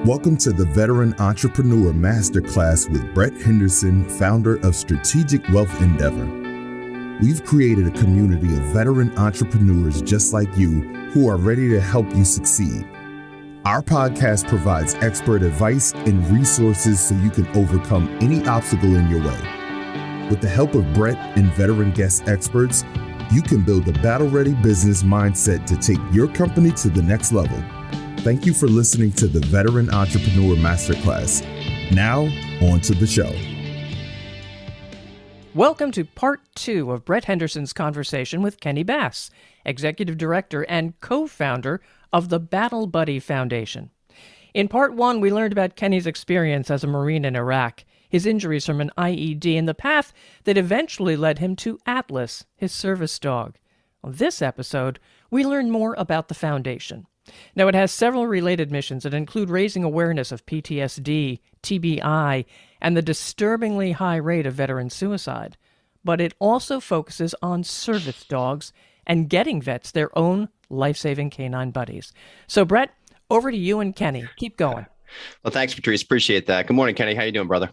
Welcome to the Veteran Entrepreneur Masterclass with Brett Henderson, founder of Strategic Wealth Endeavor. We've created a community of veteran entrepreneurs just like you who are ready to help you succeed. Our podcast provides expert advice and resources so you can overcome any obstacle in your way. With the help of Brett and veteran guest experts, you can build a battle-ready business mindset to take your company to the next level. Thank you for listening to the Veteran Entrepreneur Masterclass. Now, on to the show. Welcome to part 2 of Brett Henderson's conversation with Kenny Bass, Executive Director and co-founder of the Battle Buddy Foundation. In part 1, we learned about Kenny's experience as a Marine in Iraq, his injuries from an IED, and the path that eventually led him to Atlas, his service dog. On this episode, we learn more about the foundation. Now, it has several related missions that include raising awareness of PTSD, TBI, and the disturbingly high rate of veteran suicide. But it also focuses on service dogs and getting vets their own life-saving canine buddies. So, Brett, over to you and Kenny. Keep going. Well, thanks, Patrice. Appreciate that. Good morning, Kenny. How you doing, brother?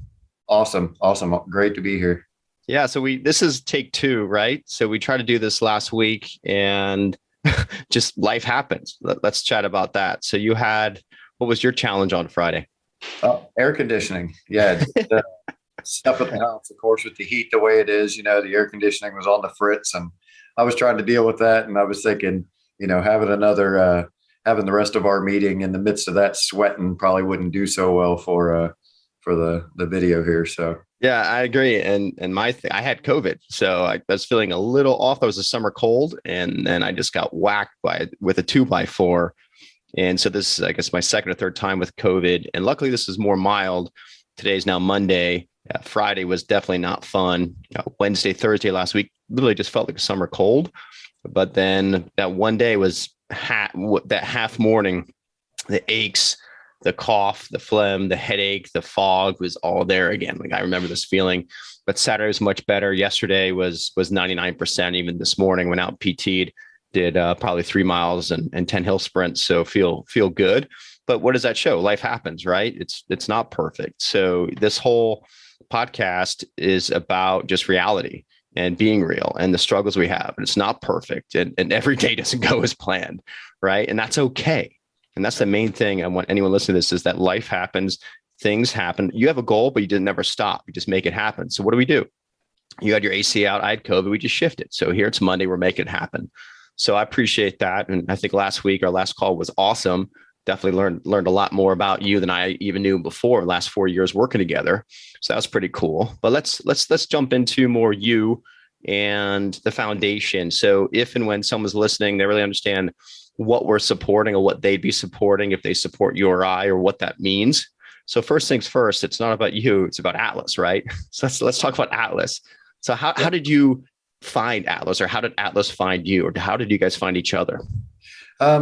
Awesome. Great to be here. Yeah. So this is take 2, right? So we tried to do this last week and just life happens. Let's chat about that. So what was your challenge on Friday? Air conditioning. Yeah. Stuff at the house, of course, with the heat the way it is, the air conditioning was on the fritz, and I was trying to deal with that. And I was thinking, having the rest of our meeting in the midst of that sweating probably wouldn't do so well for the video here. So. Yeah, I agree. And I had COVID, so I was feeling a little off. That was a summer cold, and then I just got whacked with a 2x4. And so this is, I guess, my second or third time with COVID. And luckily, this is more mild. Today's now Monday. Friday was definitely not fun. Wednesday, Thursday last week literally just felt like a summer cold. But then that one day was that half morning, the aches, the cough, the phlegm, the headache, the fog was all there again. Like, I remember this feeling, but Saturday was much better. Yesterday was 99%. Even this morning, went out PT'd, did probably 3 miles and 10 hill sprints. So feel good. But what does that show? Life happens, right? It's not perfect. So this whole podcast is about just reality and being real and the struggles we have. And it's not perfect. And every day doesn't go as planned, right? And that's okay. And that's the main thing I want anyone listening to this, is that life happens, things happen. You have a goal, but you didn't never stop. You just make it happen. So what do? You had your AC out, I had COVID, we just shifted. So here it's Monday, we're making it happen. So I appreciate that. And I think last week, our last call was awesome. Definitely learned a lot more about you than I even knew before. Last 4 years working together. So that was pretty cool. But let's jump into more you and the foundation. So if and when someone's listening, they really understand what we're supporting or what they'd be supporting if they support you or I, or what that means. So first things first, it's not about you, it's about Atlas, right? So let's talk about Atlas. So how did you find Atlas, or how did Atlas find you, or how did you guys find each other?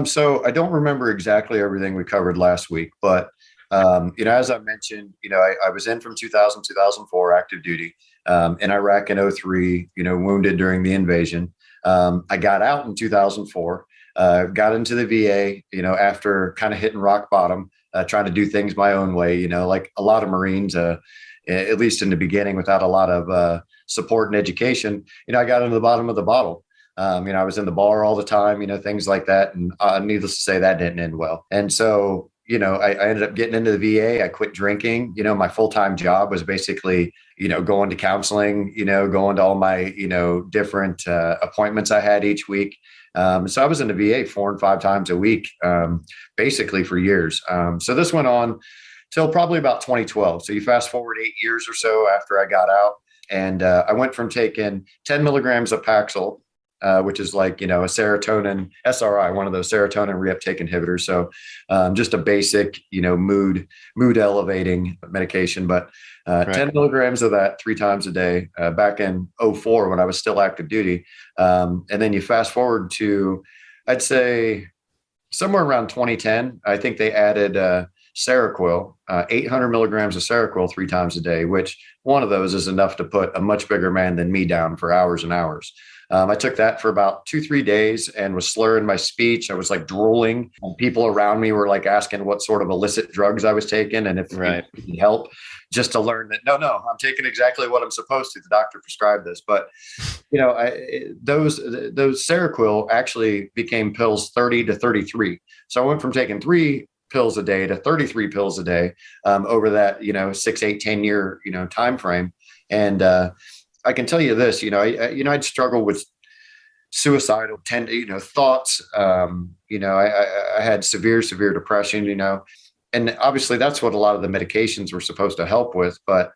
So I don't remember exactly everything we covered last week, but as I mentioned, I was in from 2004 active duty, in Iraq in 2003, wounded during the invasion. I got out in 2004. Got into the VA, after kind of hitting rock bottom, trying to do things my own way, like a lot of Marines, at least in the beginning, without a lot of support and education. I got into the bottom of the bottle. I was in the bar all the time, things like that. And needless to say, that didn't end well. And so, I ended up getting into the VA. I quit drinking. My full-time job was basically, going to counseling, going to all my, different appointments I had each week. So I was in the VA 4 and 5 times a week, basically for years. So this went on till probably about 2012. So you fast forward 8 years or so after I got out, and I went from taking 10 milligrams of Paxil, which is like, a serotonin SRI, one of those serotonin reuptake inhibitors. So just a basic, mood elevating medication, but 10 milligrams of that 3 times a day back in 2004 when I was still active duty. And then you fast forward to, I'd say somewhere around 2010, I think they added Seroquel, 800 milligrams of Seroquel 3 times a day, which one of those is enough to put a much bigger man than me down for hours and hours. I took that for about 2-3 days and was slurring my speech. I was like drooling. And people around me were like asking what sort of illicit drugs I was taking and if it could help, just to learn that no, I'm taking exactly what I'm supposed to. The doctor prescribed this, but those Seroquel actually became pills 30 to 33. So I went from taking 3 pills a day to 33 pills a day over that 6, 8, 10 year time frame. And I can tell you this, I'd struggle with suicidal thoughts. I had severe depression, and obviously that's what a lot of the medications were supposed to help with. But,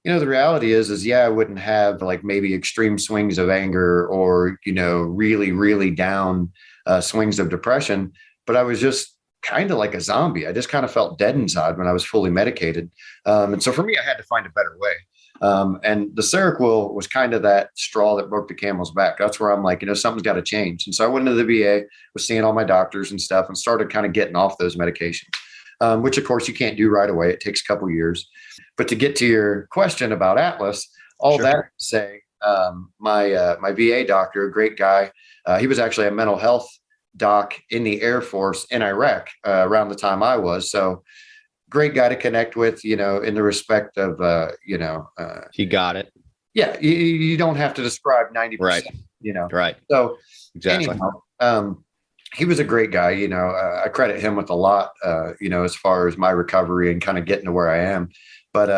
the reality is, I wouldn't have like maybe extreme swings of anger or, really, really down swings of depression, but I was just kind of like a zombie. I just kind of felt dead inside when I was fully medicated. And so for me, I had to find a better way. And the Seroquel was kind of that straw that broke the camel's back. That's where I'm like, something's got to change. And so I went into the VA, was seeing all my doctors and stuff, and started kind of getting off those medications, which of course you can't do right away. It takes a couple of years. But to get to your question about Atlas, that to say, my VA doctor, a great guy, he was actually a mental health doc in the Air Force in Iraq around the time I was. So great guy to connect with, in the respect of, he got it. Yeah. You don't have to describe 90%, right. Right. So exactly. Anyhow, he was a great guy. I credit him with a lot, as far as my recovery and kind of getting to where I am. But,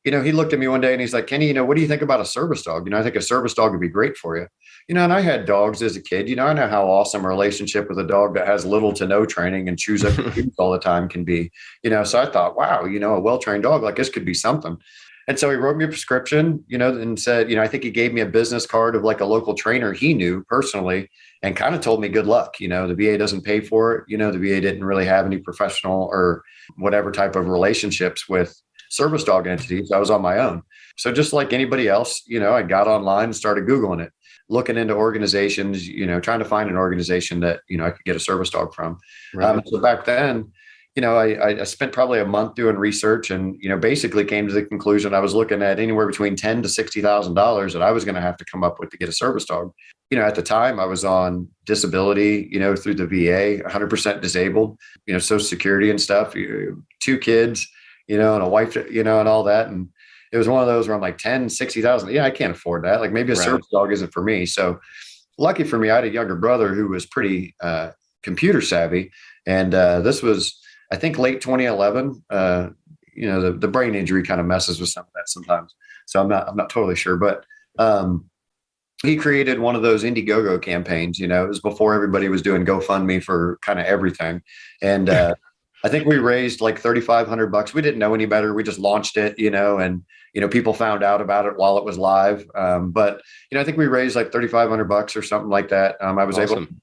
he looked at me one day and he's like, Kenny, what do you think about a service dog? I think a service dog would be great for you. And I had dogs as a kid. I know how awesome a relationship with a dog that has little to no training and chews up all the time can be. So I thought, wow, a well-trained dog like this could be something. And so he wrote me a prescription, and said, I think he gave me a business card of like a local trainer he knew personally and kind of told me good luck. The VA doesn't pay for it. The VA didn't really have any professional or whatever type of relationships with service dog entities. I was on my own. So just like anybody else, I got online and started Googling it, looking into organizations, trying to find an organization that, I could get a service dog from. Right. So back then, I spent probably a month doing research and, basically came to the conclusion I was looking at anywhere between $10,000 to $60,000 that I was going to have to come up with to get a service dog. At the time I was on disability, through the VA, 100% disabled, Social Security and stuff, 2 kids, and a wife, and all that. And it was one of those where I'm like 10, 60,000. Yeah, I can't afford that. Like maybe a service dog isn't for me. So lucky for me, I had a younger brother who was pretty computer savvy. And this was, I think, late 2011. The brain injury kind of messes with some of that sometimes. So I'm not totally sure, but he created one of those Indiegogo campaigns. It was before everybody was doing GoFundMe for kind of everything. And I think we raised like $3,500. We didn't know any better. We just launched it, and people found out about it while it was live. But I think we raised like $3,500 or something like that. I was awesome.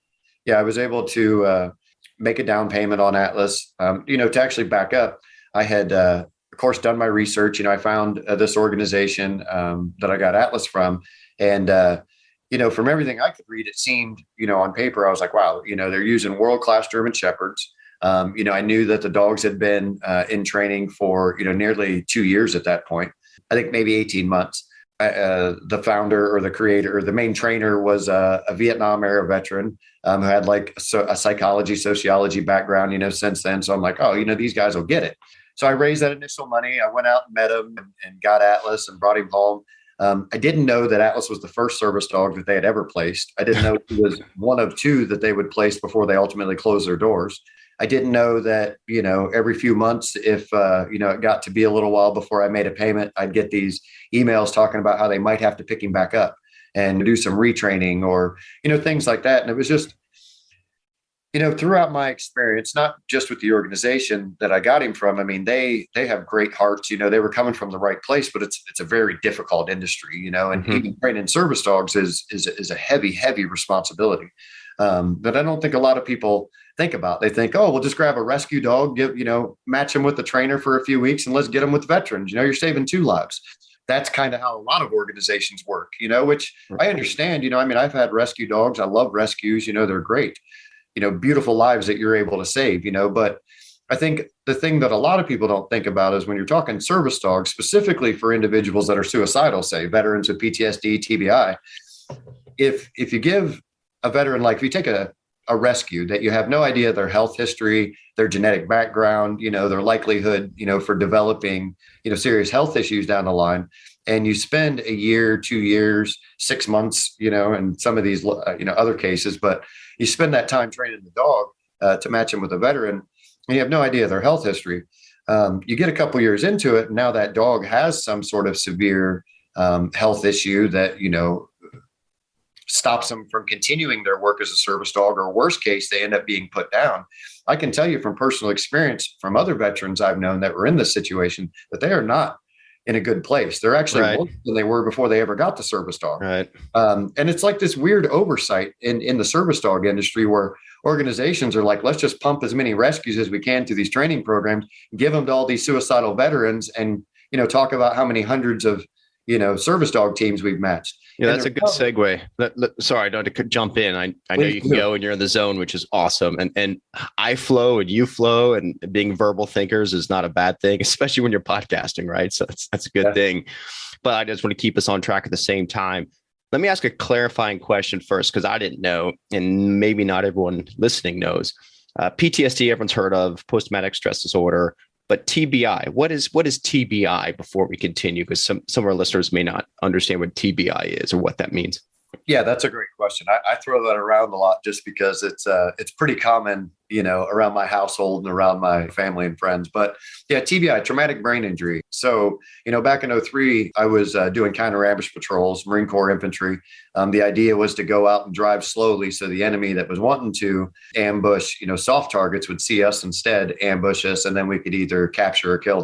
able to make a down payment on Atlas. To actually back up, I had, of course, done my research. I found this organization that I got Atlas from, and from everything I could read, it seemed, on paper, I was like, wow, they're using world-class German Shepherds. I knew that the dogs had been in training for, nearly 2 years at that point. I think maybe 18 months. The founder or the creator or the main trainer was a Vietnam era veteran who had like a psychology, sociology background, since then. So I'm like, oh, these guys will get it. So I raised that initial money. I went out and met him and got Atlas and brought him home. I didn't know that Atlas was the first service dog that they had ever placed. I didn't know he was one of 2 that they would place before they ultimately closed their doors. I didn't know that, every few months, if, it got to be a little while before I made a payment, I'd get these emails talking about how they might have to pick him back up and do some retraining or, things like that. And it was just, throughout my experience, not just with the organization that I got him from, I mean, they have great hearts, they were coming from the right place, but it's a very difficult industry, and even training service dogs is a heavy responsibility. But I don't think a lot of people think about. They think, oh, we'll just grab a rescue dog, match him with the trainer for a few weeks and let's get him with veterans. You're saving 2 lives. That's kind of how a lot of organizations work, which I understand. I've had rescue dogs. I love rescues. They're great, beautiful lives that you're able to save, but I think the thing that a lot of people don't think about is when you're talking service dogs, specifically for individuals that are suicidal, say veterans with PTSD, TBI, if you give a veteran, like if you take a rescue that you have no idea their health history, their genetic background, their likelihood, for developing, serious health issues down the line, and you spend a year, 2 years, 6 months, in some of these, other cases, but you spend that time training the dog to match them with a veteran, and you have no idea their health history. You get a couple years into it, and now that dog has some sort of severe health issue that, stops them from continuing their work as a service dog, or worst case, they end up being put down. I can tell you from personal experience from other veterans I've known that were in this situation that they are not in a good place. They're actually worse than they were before they ever got the service dog. Right. And it's like this weird oversight in the service dog industry where organizations are like, let's just pump as many rescues as we can through these training programs, give them to all these suicidal veterans, and, talk about how many hundreds of, service dog teams we've matched. Yeah, that's a good segue. Sorry, I don't have to jump in. I know you can go and you're in the zone, which is awesome. And I flow and you flow, and being verbal thinkers is not a bad thing, especially when you're podcasting, right? So that's a good thing. But I just want to keep us on track at the same time. Let me ask a clarifying question first, because I didn't know, and maybe not everyone listening knows. PTSD, everyone's heard of, post-traumatic stress disorder. But TBI, what is TBI before we continue? Because some of our listeners may not understand what TBI is or what that means. Yeah, that's a great question. I throw that around a lot just because it's pretty common, around my household and around my family and friends. But yeah, TBI, traumatic brain injury. So, back in 2003, I was doing counter ambush patrols, Marine Corps infantry. The idea was to go out and drive slowly so the enemy that was wanting to ambush, soft targets would see us instead, ambush us, and then we could either capture or kill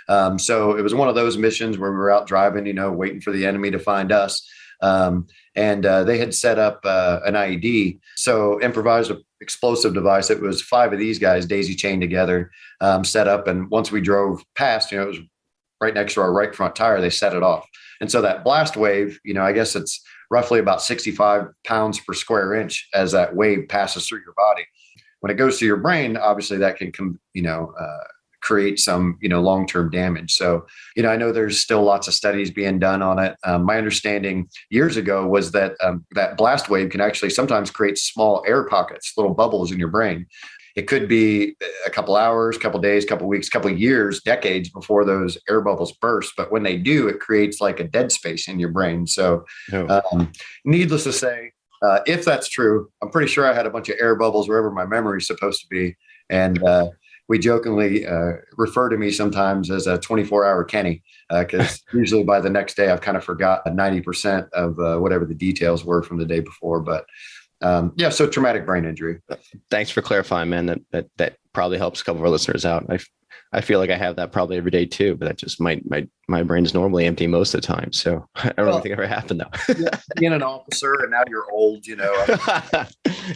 them. So it was one of those missions where we were out driving, waiting for the enemy to find us. And they had set up an IED, so improvised explosive device. It was 5 of these guys daisy chained together, set up. And once we drove past, it was right next to our right front tire, they set it off. And so that blast wave, I guess it's roughly about 65 pounds per square inch as that wave passes through your body. When it goes to your brain, obviously that can create some, long-term damage. So, I know there's still lots of studies being done on it. My understanding years ago was that that blast wave can actually sometimes create small air pockets, little bubbles in your brain. It could be a couple hours, couple days, couple weeks, couple years, decades before those air bubbles burst. But when they do, it creates like a dead space in your brain. So needless to say, if that's true, I'm pretty sure I had a bunch of air bubbles wherever my memory is supposed to be. And we jokingly refer to me sometimes as a 24-hour Kenny, because usually by the next day, I've kind of forgot 90% of whatever the details were from the day before. But so traumatic brain injury. Thanks for clarifying, man. That probably helps a couple of our listeners out. I feel like I have that probably every day too, but that just my brain is normally empty most of the time. So I don't really think it ever happened though. Being an officer and now you're old,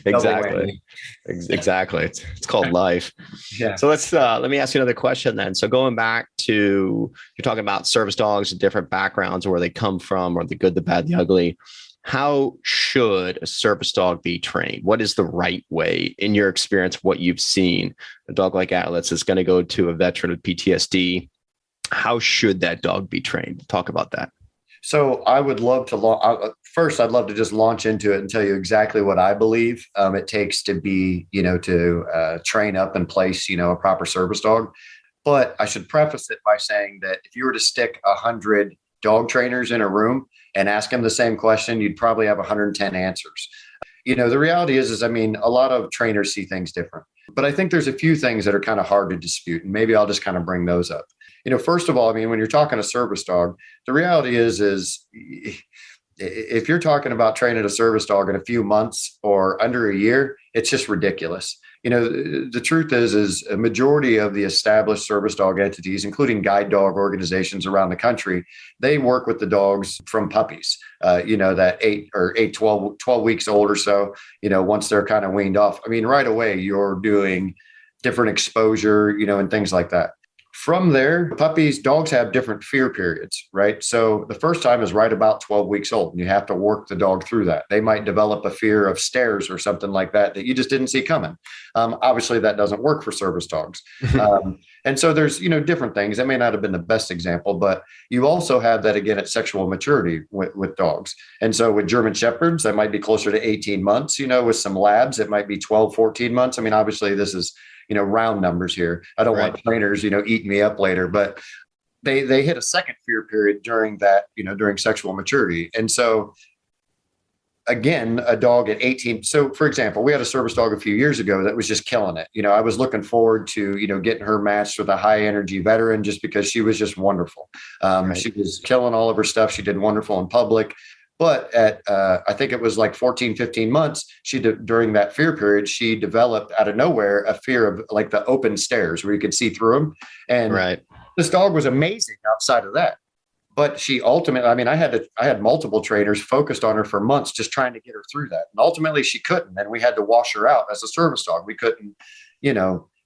Exactly. Exactly. It's called life. Yeah. So let me ask you another question then. So going back to, you're talking about service dogs and different backgrounds, where they come from, or the good, the bad, the ugly. How should a service dog be trained? What is the right way, in your experience, what you've seen? A dog like Atlas is going to go to a veteran with PTSD. How should that dog be trained? Talk about that. So I would love to first, I'd love to just launch into it and tell you exactly what I believe it takes to be, to train up and place, a proper service dog. But I should preface it by saying that if you were to stick 100 dog trainers in a room and ask them the same question, you'd probably have 110 answers. The reality is, a lot of trainers see things different. But I think there's a few things that are kind of hard to dispute. And maybe I'll just kind of bring those up. First of all, when you're talking a service dog, the reality is if you're talking about training a service dog in a few months or under a year, it's just ridiculous. The truth is a majority of the established service dog entities, including guide dog organizations around the country, they work with the dogs from puppies, that 12 weeks old or so, once they're kind of weaned off. Right away, you're doing different exposure, and things like that. From there, dogs have different fear periods, right? So the first time is right about 12 weeks old, and you have to work the dog through that. They might develop a fear of stairs or something like that you just didn't see coming. Obviously, that doesn't work for service dogs. And so there's, different things. That may not have been the best example, but you also have that again at sexual maturity with dogs. And so with German Shepherds, that might be closer to 18 months, with some labs, it might be 12, 14 months. I mean, obviously this is, round numbers here. I don't want trainers, eating me up later, but they hit a second fear period during that, during sexual maturity. And so again, a dog at 18. So for example, we had a service dog a few years ago that was just killing it. I was looking forward to, getting her matched with a high energy veteran just because she was just wonderful. She was killing all of her stuff. She did wonderful in public. But at, I think it was like 14, 15 months, during that fear period, she developed out of nowhere a fear of like the open stairs where you could see through them. And this dog was amazing outside of that. But she ultimately, I had multiple trainers focused on her for months, just trying to get her through that. And ultimately she couldn't. And we had to wash her out as a service dog. We couldn't,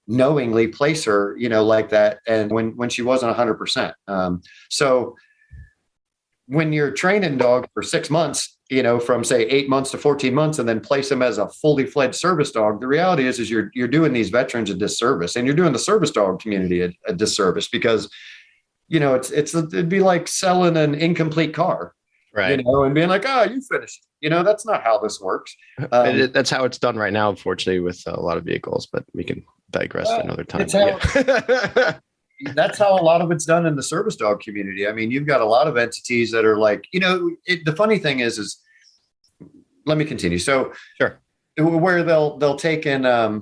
knowingly place her, like that. And when she wasn't 100%. So when you're training dog for 6 months, from say 8 months to 14 months, and then place them as a fully fledged service dog, the reality is you're doing these veterans a disservice, and you're doing the service dog community a disservice because, it'd be like selling an incomplete car, right? And being like, oh, you finished. That's not how this works. That's how it's done right now, unfortunately, with a lot of vehicles. But we can digress another time. That's how a lot of it's done in the service dog community. I mean, you've got a lot of entities that are like, the funny thing is let me continue. So sure, where they'll take in,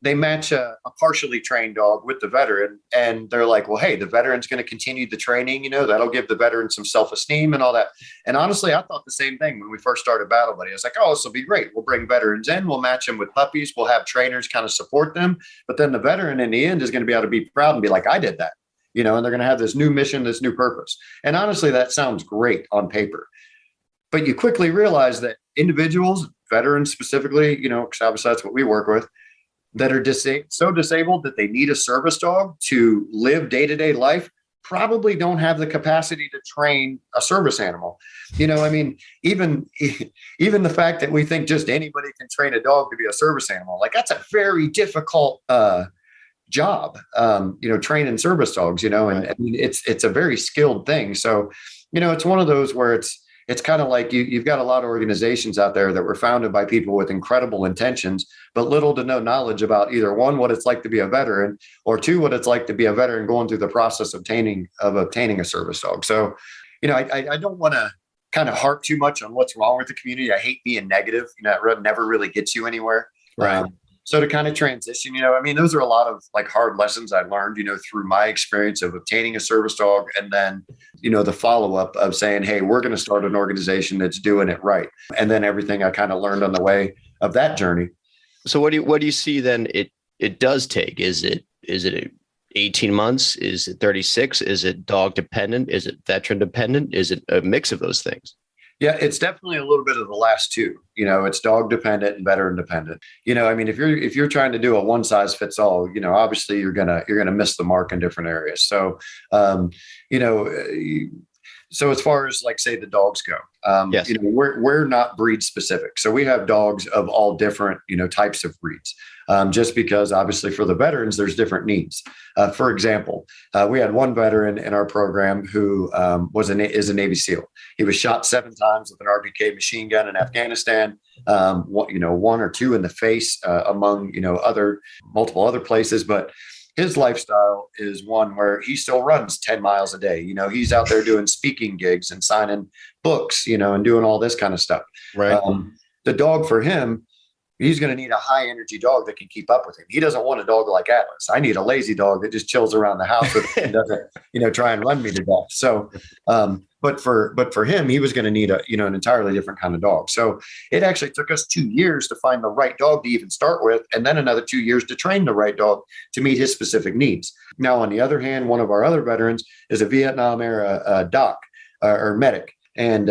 they match a partially trained dog with the veteran, and they're like, well, hey, the veteran's going to continue the training, that'll give the veteran some self-esteem and all that. And honestly, I thought the same thing when we first started Battle Buddy. I was like, oh, this will be great. We'll bring veterans in, we'll match them with puppies, we'll have trainers kind of support them. But then the veteran in the end is going to be able to be proud and be like, I did that, and they're going to have this new mission, this new purpose. And honestly, that sounds great on paper. But you quickly realize that individuals, veterans specifically, because obviously that's what we work with, that are so disabled that they need a service dog to live day-to-day life, probably don't have the capacity to train a service animal. Even the fact that we think just anybody can train a dog to be a service animal, like that's a very difficult job, training service dogs, and I mean, it's a very skilled thing. So, it's one of those where it's kind of like you've got a lot of organizations out there that were founded by people with incredible intentions, but little to no knowledge about either one, what it's like to be a veteran, or two, what it's like to be a veteran going through the process of obtaining a service dog. So, I don't want to kind of harp too much on what's wrong with the community. I hate being negative. It never really gets you anywhere. Right. So to kind of transition, those are a lot of like hard lessons I learned, through my experience of obtaining a service dog. And then, the follow-up of saying, hey, we're going to start an organization that's doing it right. And then everything I kind of learned on the way of that journey. So what do you see then it does take? Is it 18 months? Is it 36? Is it dog dependent? Is it veteran dependent? Is it a mix of those things? Yeah, it's definitely a little bit of the last two. It's dog dependent and veteran dependent. If you're trying to do a one size fits all, obviously you're gonna miss the mark in different areas. So, so as far as like say the dogs go, yes. We're not breed specific. So we have dogs of all different types of breeds. Just because obviously for the veterans, there's different needs. For example, we had one veteran in our program who is a Navy SEAL. He was shot 7 times with an RPK machine gun in Afghanistan, one or two in the face, among, multiple other places. But his lifestyle is one where he still runs 10 miles a day. He's out there doing speaking gigs and signing books, and doing all this kind of stuff. Right. The dog for him, he's going to need a high energy dog that can keep up with him. He doesn't want a dog like Atlas. I need a lazy dog that just chills around the house with and doesn't, try and run me to death. So, but for him, he was going to need an entirely different kind of dog. So it actually took us 2 years to find the right dog to even start with. And then another 2 years to train the right dog to meet his specific needs. Now, on the other hand, one of our other veterans is a Vietnam era doc or medic. And,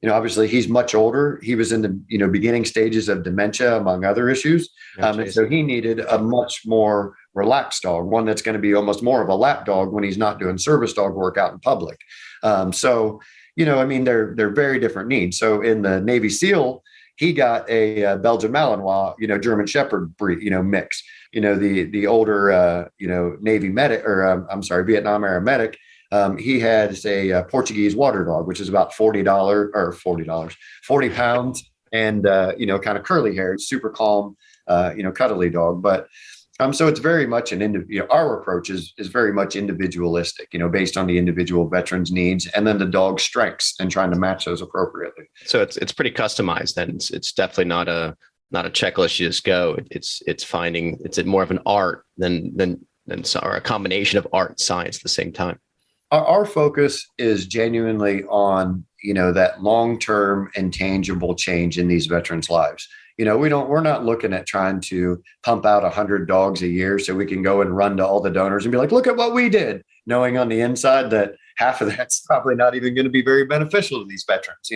obviously he's much older. He was in the, beginning stages of dementia, among other issues. And so he needed a much more relaxed dog, one that's going to be almost more of a lap dog when he's not doing service dog work out in public. So, I mean, they're very different needs. So in the Navy SEAL, he got a Belgian Malinois, German Shepherd breed, mix. The older, Navy medic, or I'm sorry, Vietnam era medic. He has a Portuguese water dog, which is about $40 or $40, 40 pounds, and kind of curly hair, super calm, cuddly dog. But so it's very much our approach is very much individualistic, based on the individual veteran's needs and then the dog's strengths and trying to match those appropriately. So it's pretty customized then. It's definitely not a checklist. You just go. It's more of an art than or a combination of art and science at the same time. Our focus is genuinely on, that long-term and tangible change in these veterans' lives. We're not looking at trying to pump out 100 dogs a year so we can go and run to all the donors and be like, look at what we did, knowing on the inside that half of that's probably not even going to be very beneficial to these veterans,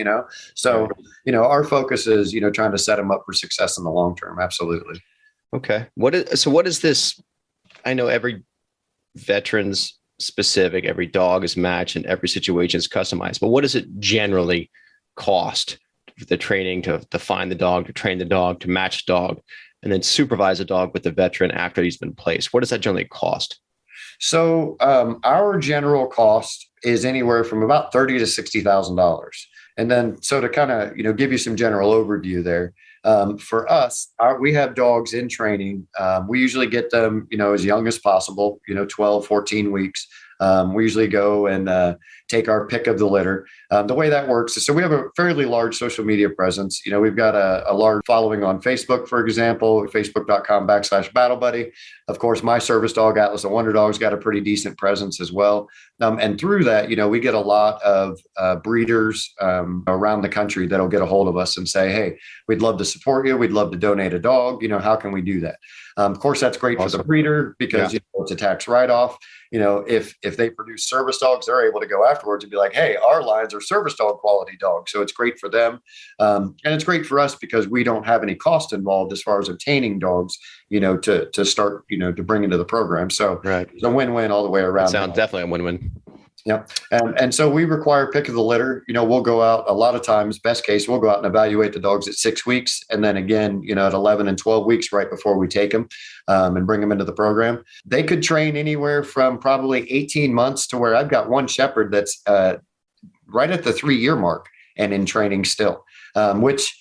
So, our focus is, trying to set them up for success in the long term. Absolutely. Okay. What is this? I know every veteran's specific, every dog is matched and every situation is customized, but what does it generally cost? The training to find the dog, to train the dog, to match the dog, and then supervise a dog with the veteran after he's been placed. What does that generally cost? So our general cost is anywhere from about $30,000 to $60,000. And then, so to kind of, give you some general overview there, for us, we have dogs in training. We usually get them, as young as possible, 12, 14 weeks. We usually go and take our pick of the litter. The way that works is, so we have a fairly large social media presence. We've got a large following on Facebook, for example, facebook.com/BattleBuddy. Of course, my service dog, Atlas and Wonder Dog's got a pretty decent presence as well. And through that, we get a lot of breeders around the country that'll get a hold of us and say, hey, we'd love to support you. We'd love to donate a dog. How can we do that? Of course, that's great for the breeder because it's a tax write-off. If they produce service dogs, they're able to go afterwards and be like, hey, our lines are service dog quality dogs. So it's great for them. And it's great for us because we don't have any cost involved as far as obtaining dogs, to start, to bring into the program. So it's a win-win all the way around. Sounds definitely a win-win. Yeah. And so we require pick of the litter. We'll go out a lot of times, best case, we'll go out and evaluate the dogs at 6 weeks. And then again, at 11 and 12 weeks, right before we take them and bring them into the program. They could train anywhere from probably 18 months to where I've got one shepherd that's right at the 3-year mark and in training still, which,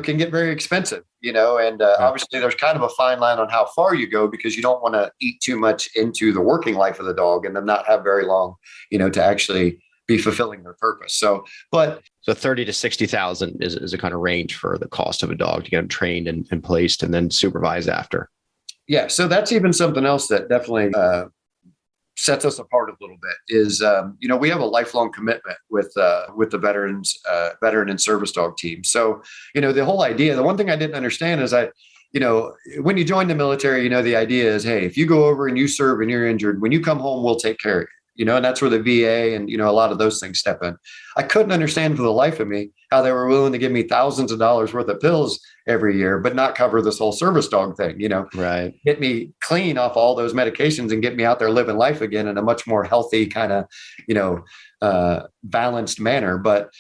can get very expensive, and obviously there's kind of a fine line on how far you go because you don't want to eat too much into the working life of the dog and then not have very long, to actually be fulfilling their purpose. So 30 to 60,000 is a kind of range for the cost of a dog to get them trained and placed and then supervised after. Yeah. So that's even something else that definitely sets us apart a little bit is, we have a lifelong commitment with the veteran and service dog team. So, the whole idea, the one thing I didn't understand is when you join the military, the idea is, hey, if you go over and you serve and you're injured, when you come home, we'll take care of you. And that's where the VA and, a lot of those things step in. I couldn't understand for the life of me how they were willing to give me thousands of dollars worth of pills every year, but not cover this whole service dog thing, right. Get me clean off all those medications and get me out there living life again in a much more healthy kind of, balanced manner. But,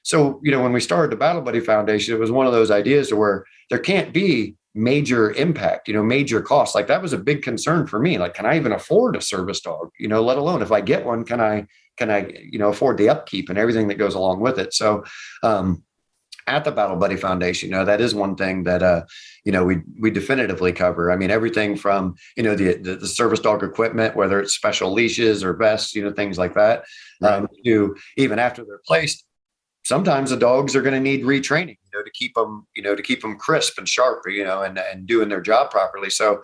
so, when we started the Battle Buddy Foundation, it was one of those ideas to where there can't be major impact, major costs. Like that was a big concern for me. Like, can I even afford a service dog, let alone if I get one, can I, afford the upkeep and everything that goes along with it? So, at the Battle Buddy Foundation, that is one thing that, we definitively cover. I mean, everything from, the service dog equipment, whether it's special leashes or vests, things like that, to even after they're placed, sometimes the dogs are going to need retraining, to keep them crisp and sharp, and doing their job properly. So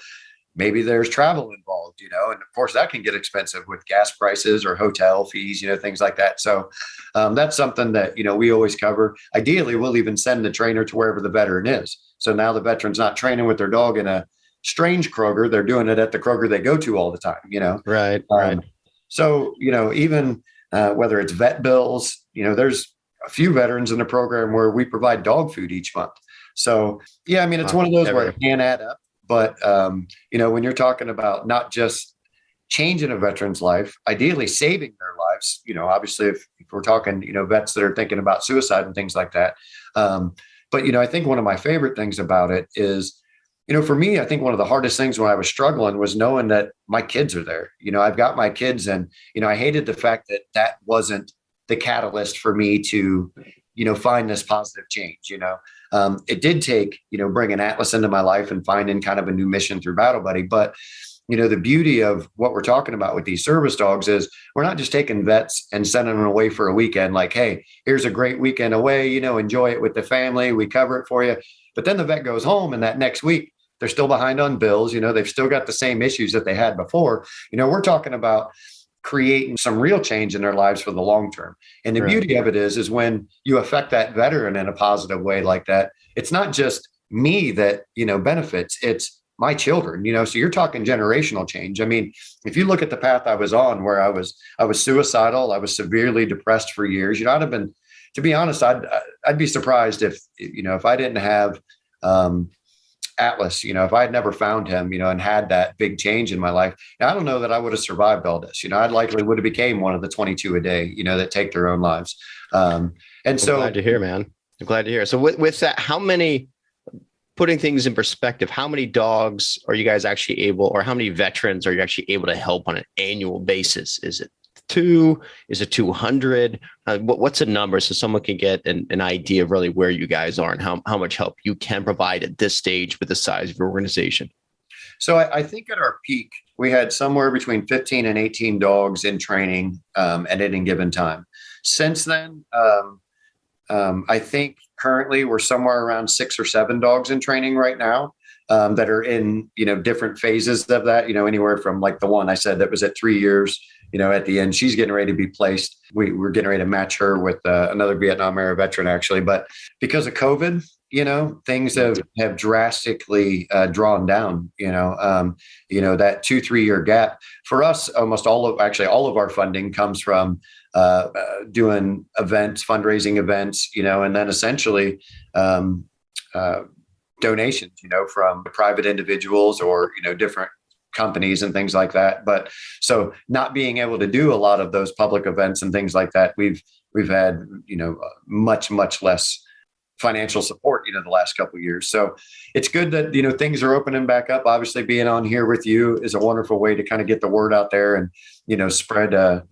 maybe there's travel involved, and of course that can get expensive with gas prices or hotel fees, things like that. So that's something that, we always cover. Ideally, we'll even send the trainer to wherever the veteran is. So now the veteran's not training with their dog in a strange Kroger. They're doing it at the Kroger they go to all the time, Right. So, even whether it's vet bills, there's a few veterans in the program where we provide dog food each month. So, yeah, I mean, it's one of those where it can add up. But, when you're talking about not just changing a veteran's life, ideally saving their lives, obviously if we're talking, vets that are thinking about suicide and things like that. But, I think one of my favorite things about it is, for me, I think one of the hardest things when I was struggling was knowing that my kids are there. I've got my kids, and, I hated the fact that that wasn't the catalyst for me to, find this positive change. It did take, bringing Atlas into my life and finding kind of a new mission through Battle Buddy. But, the beauty of what we're talking about with these service dogs is we're not just taking vets and sending them away for a weekend. Like, hey, here's a great weekend away, enjoy it with the family. We cover it for you. But then the vet goes home, and that next week, they're still behind on bills. They've still got the same issues that they had before. We're talking about creating some real change in their lives for the long term. And the beauty of it is when you affect that veteran in a positive way like that, it's not just me that, benefits, it's my children, so you're talking generational change. I mean, if you look at the path I was on, where I was suicidal, I was severely depressed for years, I'd have been, to be honest, I'd be surprised if I didn't have, Atlas, if I had never found him, and had that big change in my life, I don't know that I would have survived all this. I'd likely would have became one of the 22 a day, that take their own lives. And so I'm glad to hear, man. I'm glad to hear. So with that, putting things in perspective, how many dogs are you guys actually able, or how many veterans are you actually able to help on an annual basis? Is it 2? Is it 200? What's a number so someone can get an idea of really where you guys are and how much help you can provide at this stage with the size of your organization? So I think at our peak, we had somewhere between 15 and 18 dogs in training at any given time. Since then, I think currently we're somewhere around 6 or 7 dogs in training right now. That are in, different phases of that, anywhere from like the one I said that was at 3 years, at the end, she's getting ready to be placed. We're getting ready to match her with another Vietnam era veteran, actually. But because of COVID, things have drastically drawn down, that 2-3 year gap for us. Almost all of our funding comes from doing events, fundraising events, and then essentially donations, from private individuals or, different companies and things like that. But so not being able to do a lot of those public events and things like that, we've had, much less financial support, the last couple of years. So it's good that, things are opening back up. Obviously being on here with you is a wonderful way to kind of get the word out there and, spread the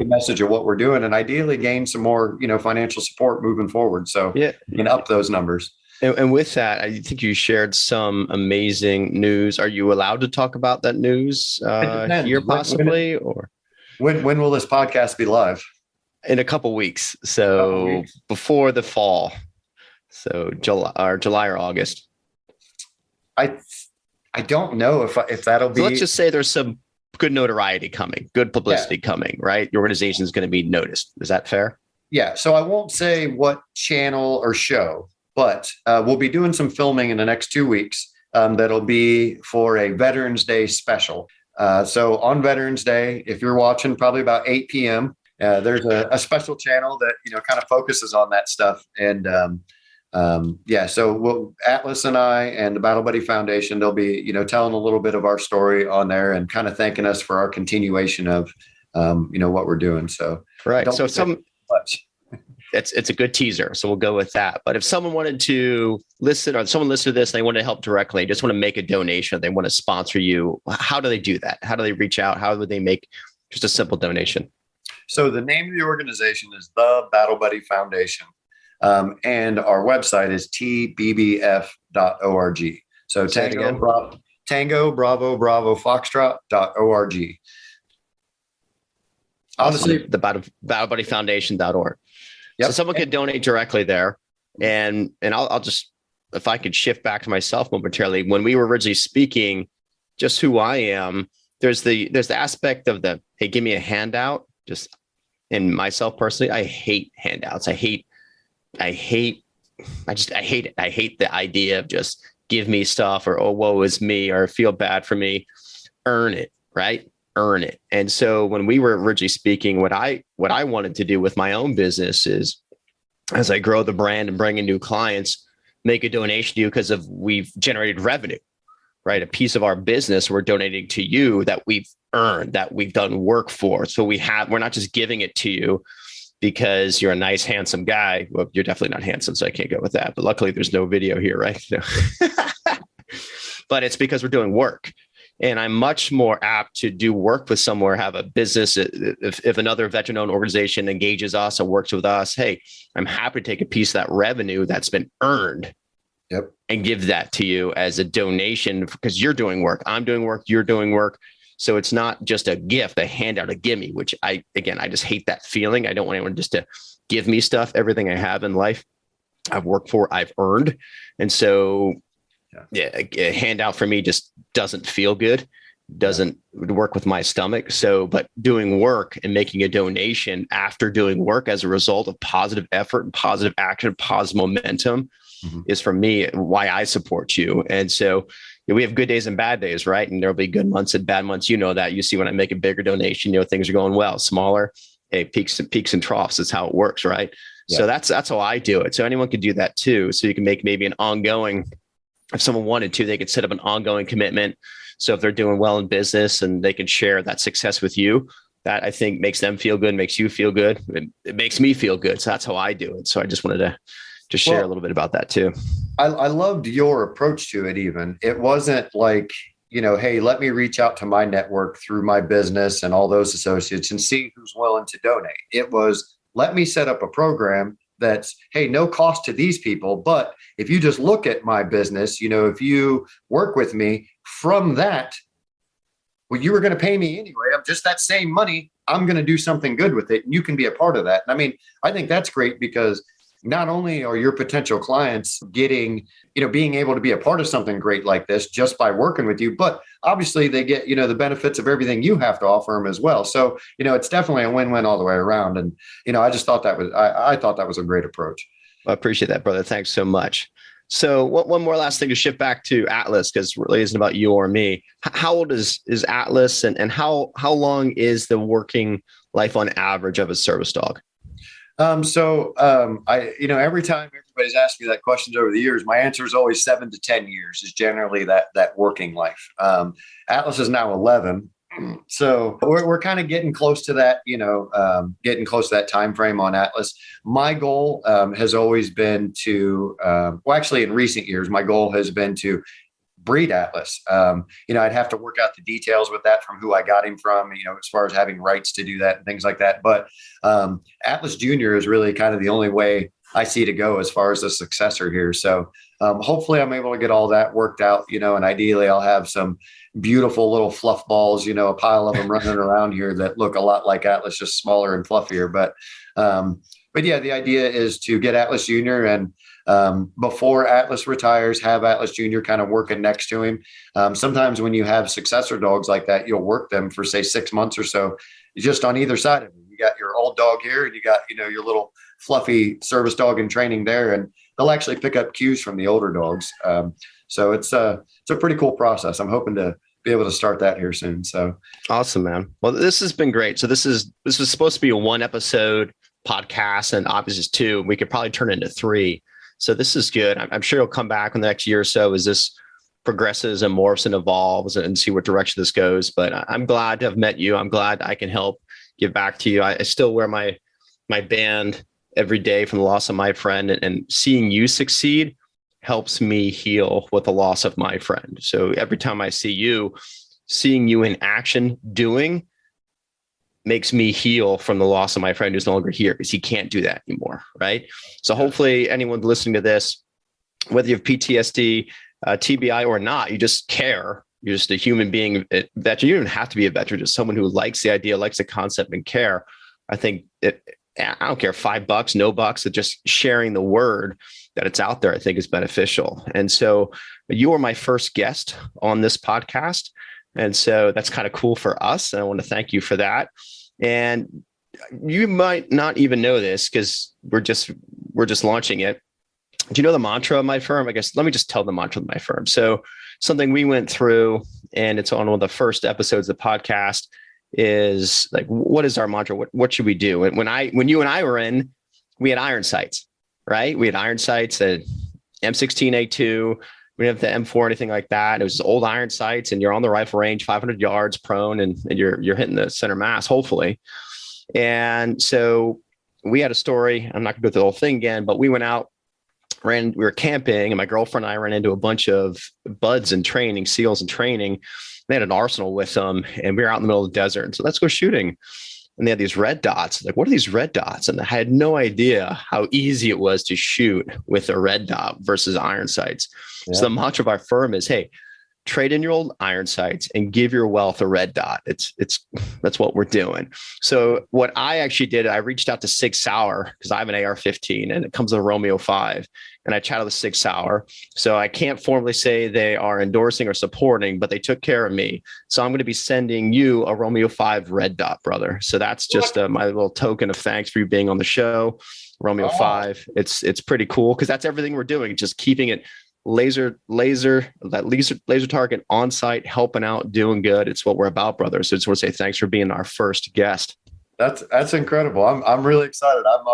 message of what we're doing, and ideally gain some more, financial support moving forward. So you can up those numbers. And with that, I think you shared some amazing news. Are you allowed to talk about that news here possibly? When will this podcast be live? In a couple weeks. So before the fall. So July or August. I don't know if that'll be. So let's just say there's some good notoriety coming, good publicity coming, right? Your organization is going to be noticed. Is that fair? Yeah. So I won't say what channel or show, but we'll be doing some filming in the next 2 weeks. That'll be for a Veterans Day special. So on Veterans Day, if you're watching, probably about 8 p.m., there's a special channel that, kind of focuses on that stuff. And so Atlas and I and the Battle Buddy Foundation, they'll be, telling a little bit of our story on there and kind of thanking us for our continuation of, what we're doing. So, right. So it's a good teaser. So we'll go with that. But if someone wanted to listen, or someone listened to this and they want to help directly, just want to make a donation, they want to sponsor you, how do they do that? How do they reach out? How would they make just a simple donation? So the name of the organization is the Battle Buddy Foundation. And our website is tbbf.org. So Tango Bravo Foxtrot.org. Honestly, the BattleBuddyFoundation.org. Yep. So someone can donate directly there. And I'll just, if I could shift back to myself momentarily, when we were originally speaking, just who I am, there's the aspect of the, hey, give me a handout. Just in myself personally, I hate handouts. I hate it. I hate the idea of just give me stuff or, oh, woe is me, or feel bad for me. Earn it, right? Earn it. And so when we were originally speaking, what I wanted to do with my own business is, as I grow the brand and bring in new clients, make a donation to you because we've generated revenue, right? A piece of our business we're donating to you that we've earned, that we've done work for. So we're not just giving it to you because you're a nice, handsome guy. Well, you're definitely not handsome, so I can't go with that. But luckily there's no video here, right? But it's because we're doing work. And I'm much more apt to do work with someone or have a business. If another veteran-owned organization engages us or works with us, hey, I'm happy to take a piece of that revenue that's been earned. Yep. And give that to you as a donation because you're doing work. I'm doing work. You're doing work. So it's not just a gift, a handout, a gimme, which I just hate that feeling. I don't want anyone just to give me stuff. Everything I have in life, I've worked for, I've earned. And so a handout for me just doesn't feel good, doesn't work with my stomach. So, but doing work and making a donation after doing work as a result of positive effort and positive action, positive momentum is for me why I support you. And so we have good days and bad days, right? And there'll be good months and bad months. You know that. You see when I make a bigger donation, things are going well. Smaller, peaks and troughs is how it works, right? Yeah. So that's how I do it. So anyone can do that too. So you can make maybe an ongoing, if someone wanted to, they could set up an ongoing commitment. So if they're doing well in business and they can share that success with you, that I think makes them feel good, makes you feel good. It makes me feel good. So that's how I do it. So I just wanted to share a little bit about that too. I loved your approach to it. Even it wasn't like, hey, let me reach out to my network through my business and all those associates and see who's willing to donate. It was, let me set up a program that's, hey, no cost to these people. But if you just look at my business, if you work with me from that, well, you were going to pay me anyway. I'm just that same money. I'm going to do something good with it. And you can be a part of that. And I mean, I think that's great because not only are your potential clients getting, being able to be a part of something great like this just by working with you, but obviously they get, the benefits of everything you have to offer them as well. So, it's definitely a win-win all the way around. And, I just thought that was, I thought that was a great approach. I appreciate that, brother. Thanks so much. So one more last thing to shift back to Atlas, because it really isn't about you or me. How old is Atlas and how long is the working life on average of a service dog? Every time everybody's asked me that question over the years, my answer is always 7 to 10 years is generally that working life. Atlas is now 11. So we're kind of getting close to that, getting close to that time frame on Atlas. My goal has always been to, actually in recent years, my goal has been to breed Atlas. I'd have to work out the details with that from who I got him from, as far as having rights to do that and things like that. But Atlas Jr. is really kind of the only way I see to go as far as the successor here. So hopefully I'm able to get all that worked out, and ideally I'll have some beautiful little fluff balls, a pile of them running around here that look a lot like Atlas, just smaller and fluffier. But yeah, the idea is to get Atlas Jr. and before Atlas retires, have Atlas Jr. kind of working next to him. Sometimes when you have successor dogs like that, you'll work them for say 6 months or so, just on either side of him. You got your old dog here and you got, your little fluffy service dog in training there, and they'll actually pick up cues from the older dogs. So it's a pretty cool process. I'm hoping to be able to start that here soon. So awesome, man. Well, this has been great. So this was supposed to be a 1 episode podcast, and obviously it's 2. We could probably turn it into 3. So this is good. I'm sure you'll come back in the next year or so as this progresses and morphs and evolves and see what direction this goes. But I'm glad to have met you. I'm glad I can help give back to you. I still wear my band every day from the loss of my friend, and seeing you succeed helps me heal with the loss of my friend. So every time I see you, seeing you in action doing makes me heal from the loss of my friend who's no longer here because he can't do that anymore. Right. So hopefully anyone listening to this, whether you have PTSD, TBI or not, you just care. You're just a human being, a veteran. You don't even have to be a veteran, just someone who likes the idea, likes the concept and care. I think I don't care, $5, no bucks, that just sharing the word that it's out there, I think is beneficial. And so you were my first guest on this podcast. And so that's kind of cool for us. And I want to thank you for that. And you might not even know this because we're just launching it. Do you know the mantra of my firm? I guess, let me just tell the mantra of my firm. So something we went through, and it's on one of the first episodes of the podcast, is like, what is our mantra? What should we do? And when you and I were in, we had iron sights, right? We had iron sights at M16A2, We didn't have the M4 or anything like that. It was just old iron sights, and you're on the rifle range, 500 yards prone, and you're hitting the center mass, hopefully. And so we had a story. I'm not going to go through the whole thing again, but we went out, we were camping, and my girlfriend and I ran into a bunch of buds in training, SEALs in training. They had an arsenal with them, and we were out in the middle of the desert. And so let's go shooting. And they had these red dots. Like, what are these red dots? And I had no idea how easy it was to shoot with a red dot versus iron sights. Yeah. So the mantra of our firm is, hey, trade in your old iron sights and give your wealth a red dot. That's what we're doing. So what I actually did, I reached out to Sig Sauer because I have an AR-15 and it comes with a Romeo 5, and I chatted with Sig Sauer. So I can't formally say they are endorsing or supporting, but they took care of me. So I'm going to be sending you a Romeo 5 red dot, brother. So that's just my little token of thanks for you being on the show. Romeo 5. It's pretty cool because that's everything we're doing. Just keeping it laser target on site, helping out, doing good. It's what we're about, brother. So I just want to say thanks for being our first guest. That's incredible. I'm really excited. I've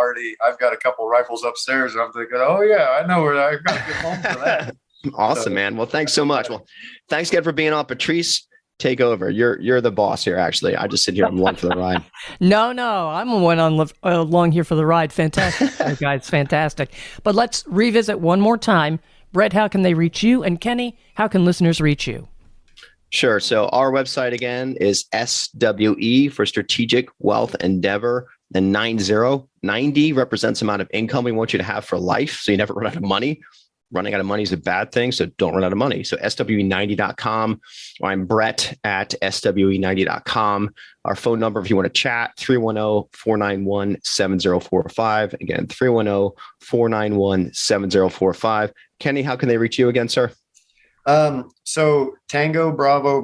got a couple rifles upstairs, and I'm thinking, oh yeah, I know where I've got to get home for that. Awesome, man. Well, thanks so much. Well, thanks again for being on. Patrice, take over. You're the boss here. Actually, I just sit here. I'm along for the ride. No, I'm the one along here for the ride. Fantastic, guys, fantastic. But let's revisit one more time. Brett, how can they reach you? And Kenny, how can listeners reach you? Sure. So our website again is SWE for Strategic Wealth Endeavor. And 90 represents the amount of income we want you to have for life, so you never run out of money. Running out of money is a bad thing, so don't run out of money. So SWE90.com. I'm Brett at SWE90.com. Our phone number, if you want to chat, 310-491-7045. Again, 310-491-7045. Kenny, how can they reach you again, sir? So Tango Bravo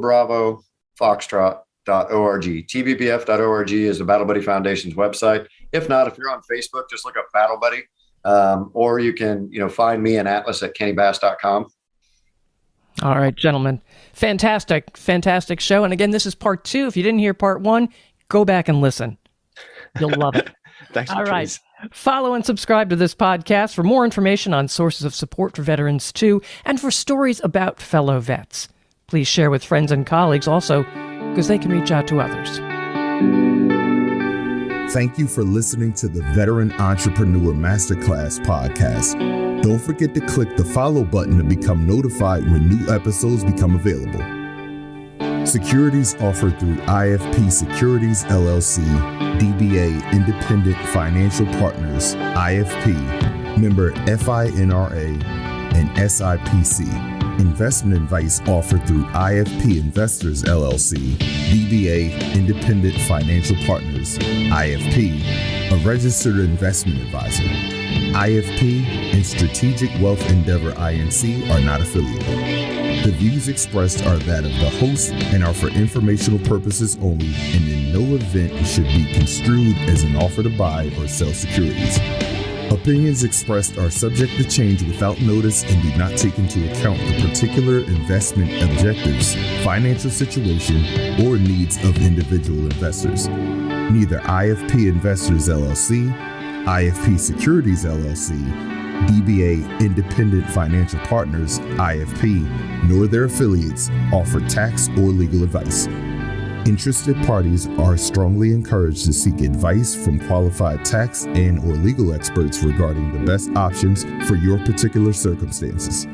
Foxtrot.org. TBPF.org is the Battle Buddy Foundation's website. If not, if you're on Facebook, just look up Battle Buddy. Or you can, find me and Atlas at kennybass.com. All right, gentlemen. Fantastic show. And again, this is part 2. If you didn't hear part 1, go back and listen. You'll love it. Thanks. All right. Follow and subscribe to this podcast for more information on sources of support for veterans too, and for stories about fellow vets. Please share with friends and colleagues also, because they can reach out to others. Thank you for listening to the Veteran Entrepreneur Masterclass podcast. Don't forget to click the follow button to become notified when new episodes become available. Securities offered through IFP Securities LLC, DBA Independent Financial Partners, IFP, member FINRA, and SIPC. Investment advice offered through IFP Investors LLC, DBA Independent Financial Partners, IFP, a registered investment advisor. IFP and Strategic Wealth Endeavor INC are not affiliated. The views expressed are that of the host and are for informational purposes only, and in no event should be construed as an offer to buy or sell securities. Opinions expressed are subject to change without notice and do not take into account the particular investment objectives, financial situation, or needs of individual investors. Neither IFP Investors LLC, IFP Securities LLC, DBA Independent Financial Partners, IFP, nor their affiliates offer tax or legal advice. Interested parties are strongly encouraged to seek advice from qualified tax and or legal experts regarding the best options for your particular circumstances.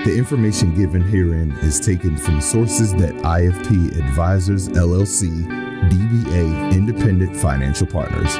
The information given herein is taken from sources that IFP Advisors LLC, DBA Independent Financial Partners.